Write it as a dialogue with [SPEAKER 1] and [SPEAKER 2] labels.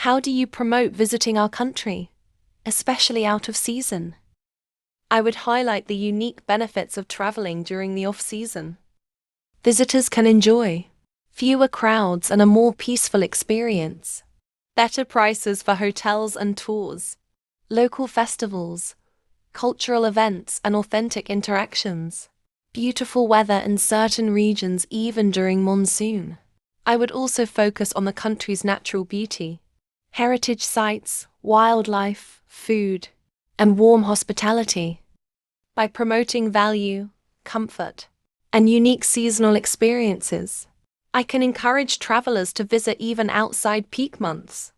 [SPEAKER 1] How do you promote visiting our country, especially out of season? I would highlight the unique benefits of traveling during the off-season. Visitors can enjoy fewer crowds and a more peaceful experience. Better prices for hotels and tours, local festivals, cultural events, and authentic interactions. Beautiful weather in certain regions even during monsoon. I would also focus on the country's natural beauty, heritage sites, wildlife, food, and warm hospitality. By promoting value, comfort, and unique seasonal experiences, I can encourage travelers to visit even outside peak months.